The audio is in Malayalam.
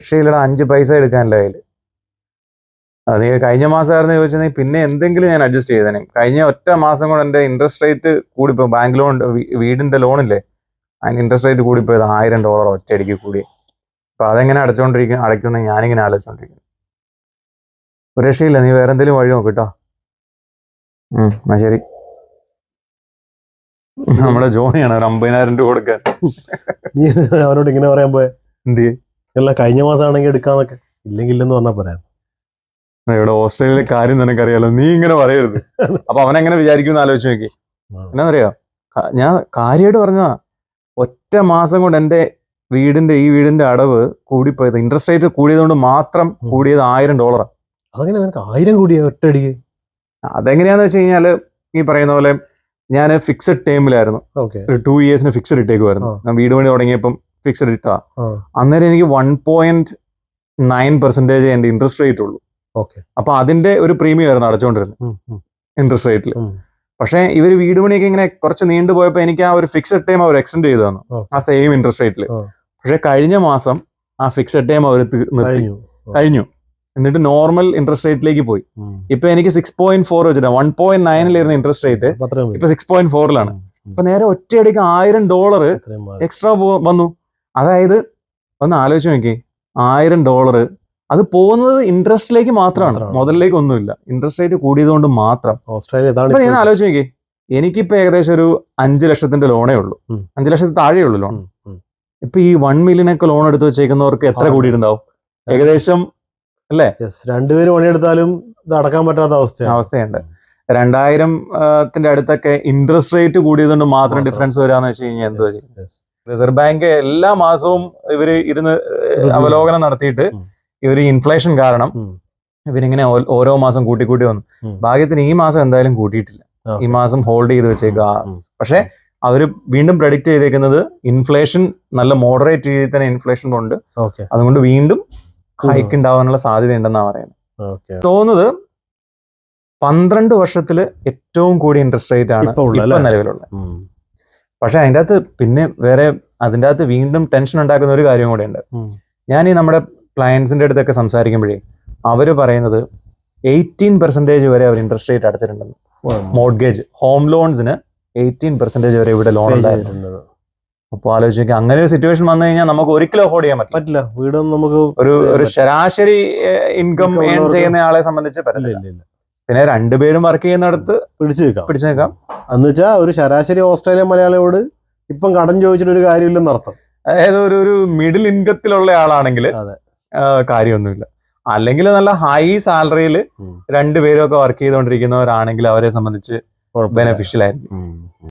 രക്ഷയില്ലടാ, 5 പൈസ എടുക്കാനില്ല കയ്യിൽ. അത് കഴിഞ്ഞ മാസമായിരുന്നു ചോദിച്ചെങ്കിൽ പിന്നെ എന്തെങ്കിലും ഞാൻ അഡ്ജസ്റ്റ് ചെയ്തേനെ. കഴിഞ്ഞ ഒറ്റ മാസം കൊണ്ട് എൻ്റെ ഇൻട്രസ്റ്റ് റേറ്റ് കൂടിപ്പോ. ബാങ്ക് ലോൺ, വീടിന്റെ ലോണില്ലേ, അതിന് ഇൻട്രസ്റ്റ് റേറ്റ് കൂടിപ്പോയത് $1000 ഒറ്റയടിക്ക് കൂടി. അപ്പൊ അതെങ്ങനെ അടയ്ക്കുന്ന ഞാനിങ്ങനെ ആലോചിച്ചോണ്ടിരിക്കുന്നു. ഒരു രക്ഷയില്ല. നീ വേറെ എന്തെങ്കിലും വഴി നോക്ക് കേട്ടോ. എന്നാ ശരി. നമ്മുടെ ജോണിയാണ് ഒരു 50,000 രൂപ കൊടുക്കാൻ. നീ അവരോട് ഇങ്ങനെ പറയാൻ പോയെ? എന്ത് അല്ല, കഴിഞ്ഞ മാസമാണെങ്കിൽ എടുക്കാന്നൊക്കെ. ഇല്ലെങ്കിൽ ഇല്ലെന്ന് പറഞ്ഞാൽ പറയാം. ഇവിടെ ഓസ്ട്രേലിയയിലെ കാര്യം നിനക്കറിയാലോ, നീ ഇങ്ങനെ പറയരുത്. അപ്പൊ അവനെങ്ങനെ വിചാരിക്കുമെന്ന് ആലോചിച്ച് നോക്കി. എന്നാന്നറിയോ, ഞാൻ കാര്യമായിട്ട് പറഞ്ഞതാ. ഒറ്റ മാസം കൊണ്ട് എൻ്റെ ഈ വീടിന്റെ അടവ് കൂടിപ്പോയത്, ഇൻട്രസ്റ്റ് റേറ്റ് കൂടിയതുകൊണ്ട് മാത്രം കൂടിയത് $1000. അതങ്ങനെ നിനക്ക് 1000 കൂടിയ ഒറ്റയടിക്ക്? അതെങ്ങനെയാന്ന് വെച്ച് കഴിഞ്ഞാല്, ഈ പറയുന്ന പോലെ ഞാൻ ഫിക്സഡ് ടൈമിലായിരുന്നു. ഒരു 2 ഇയേഴ്സിന് ഫിക്സഡ് ഇട്ടേക്കുമായിരുന്നു. ഞാൻ വീട് പണി തുടങ്ങിയപ്പം ഫിക്സഡ് ഇട്ടാ. അന്നേരം എനിക്ക് 1.9% എൻ്റെ ഇൻട്രസ്റ്റ് റേറ്റ് ഉള്ളൂ. അപ്പൊ അതിന്റെ ഒരു പ്രീമിയം ആയിരുന്നു അടച്ചുകൊണ്ടിരുന്നത് ഇൻട്രസ്റ്റ് റേറ്റിൽ. പക്ഷെ ഇവര് വീട് പണിയൊക്കെ ഇങ്ങനെ കുറച്ച് നീണ്ടുപോയപ്പോ എനിക്ക് ആ ഒരു ഫിക്സഡ് ടൈം അവർ എക്സ്റ്റെൻഡ് ചെയ്തു തന്നു, ആ സെയിം ഇൻട്രസ്റ്റ് റേറ്റിൽ. പക്ഷെ കഴിഞ്ഞ മാസം ആ ഫിക്സഡ് ടൈം അവർ കഴിഞ്ഞു. എന്നിട്ട് നോർമൽ ഇൻട്രസ്റ്റ് റേറ്റിലേക്ക് പോയി. ഇപ്പൊ എനിക്ക് 6.4 വെച്ചിട്ടാണ്. 1.9 ഇൻട്രസ്റ്റ് റേറ്റ് ഇപ്പൊ 6.4 അപ്പൊ നേരെ ഒറ്റയടിക്ക് $1000 എക്സ്ട്രാ വന്നു. അതായത് ഒന്ന് ആലോചിച്ച് നോക്കി, $1000 അത് പോകുന്നത് ഇൻട്രസ്റ്റിലേക്ക് മാത്രമാണ്, മുതലിലേക്ക് ഒന്നുമില്ല. ഇൻട്രസ്റ്റ് റേറ്റ് കൂടിയത് കൊണ്ട് മാത്രം. ഞാൻ ആലോചിച്ച് നോക്കി, എനിക്കിപ്പോ ഏകദേശം ഒരു 5 ലക്ഷത്തിന്റെ ലോണേ ഉള്ളൂ. 5 ലക്ഷത്തിൽ താഴെ ഉള്ളൂ ലോൺ. ഇപ്പൊ ഈ 1 മില്യനൊക്കെ ലോൺ എടുത്ത് വെച്ചേക്കുന്നവർക്ക് എത്ര കൂടിയിട്ടുണ്ടാവും ഏകദേശം, അല്ലേ? 2 പേര് പണിയെടുത്താലും ഇത് അടക്കാൻ പറ്റാത്ത അവസ്ഥയുണ്ട്. 2000 അടുത്തൊക്കെ ഇൻട്രസ്റ്റ് റേറ്റ് കൂടിയത് കൊണ്ട് മാത്രം ഡിഫറൻസ് വരാന്ന് വെച്ച് കഴിഞ്ഞാൽ എന്തോ. റിസർവ് ബാങ്ക് എല്ലാ മാസവും ഇവര് ഇരുന്ന് അവലോകനം നടത്തിയിട്ട് ഇവര് ഇൻഫ്ലേഷൻ കാരണം ഇവരിങ്ങനെ ഓരോ മാസം കൂട്ടി വന്നു. ഭാഗ്യത്തിന് ഈ മാസം എന്തായാലും കൂട്ടിയിട്ടില്ല. ഈ മാസം ഹോൾഡ് ചെയ്ത് വെച്ചേക്കുക. പക്ഷെ അവര് വീണ്ടും പ്രഡിക്റ്റ് ചെയ്തേക്കുന്നത് ഇൻഫ്ലേഷൻ നല്ല മോഡറേറ്റ് രീതിയിൽ തന്നെ ഇൻഫ്ലേഷൻ കൊണ്ട്, അതുകൊണ്ട് വീണ്ടും ഹൈക്ക് ഉണ്ടാവാനുള്ള സാധ്യത ഉണ്ടെന്നാണ് പറയുന്നത്. തോന്നുന്നത് 12 വർഷത്തില് ഏറ്റവും കൂടിയ ഇൻട്രസ്റ്റ് റേറ്റ് ആണ് ഇപ്പൊ നിലവിലുള്ളത്. പക്ഷെ അതിൻ്റെ അകത്ത് പിന്നെ അതിൻ്റെ അകത്ത് വീണ്ടും ടെൻഷൻ ഉണ്ടാക്കുന്ന ഒരു കാര്യം കൂടെ ഉണ്ട്. ഞാൻ ഈ നമ്മുടെ ക്ലയൻസിന്റെ അടുത്തൊക്കെ സംസാരിക്കുമ്പോഴേ അവര് പറയുന്നത് 18% വരെ അവർ ഇൻട്രസ്റ്റ് റേറ്റ് അടച്ചിട്ടുണ്ടെന്ന്. മോർഗേജ്, ഹോം ലോൺസിന് 18% വരെ ഇവിടെ ലോൺ ഉണ്ടായിരുന്നു. അപ്പൊ ആലോചിക്കുക, അങ്ങനെ ഒരു സിറ്റുവേഷൻ വന്നു കഴിഞ്ഞാൽ നമുക്ക് ഒരിക്കലും അഫോർഡ് ചെയ്യാൻ പറ്റില്ല. വീട് നമുക്ക് ഒരു ശരാശരി ഇൻകം ഏൺ ചെയ്യുന്ന ആളെ സംബന്ധിച്ച് പറ്റില്ല. പിന്നെ 2 പേരും വർക്ക് ചെയ്യുന്നിടത്ത് പിടിച്ചു നിൽക്കാം. എന്ന് വെച്ചാൽ ഒരു ശരാശരി ഓസ്ട്രേലിയൻ മലയാളിയോട് ഇപ്പം കടം ചോദിച്ചിട്ട് ഒരു കാര്യമില്ലെന്ന് അർത്ഥം. അതായത് ഒരു മിഡിൽ ഇൻകത്തിലുള്ള ആളാണെങ്കിൽ കാര്യമൊന്നുമില്ല. അല്ലെങ്കിൽ നല്ല ഹൈ സാലറിയിൽ 2 പേരും ഒക്കെ വർക്ക് ചെയ്തുകൊണ്ടിരിക്കുന്നവരാണെങ്കിൽ അവരെ സംബന്ധിച്ച് ബെനഫിഷ്യൽ ആയിരിക്കും.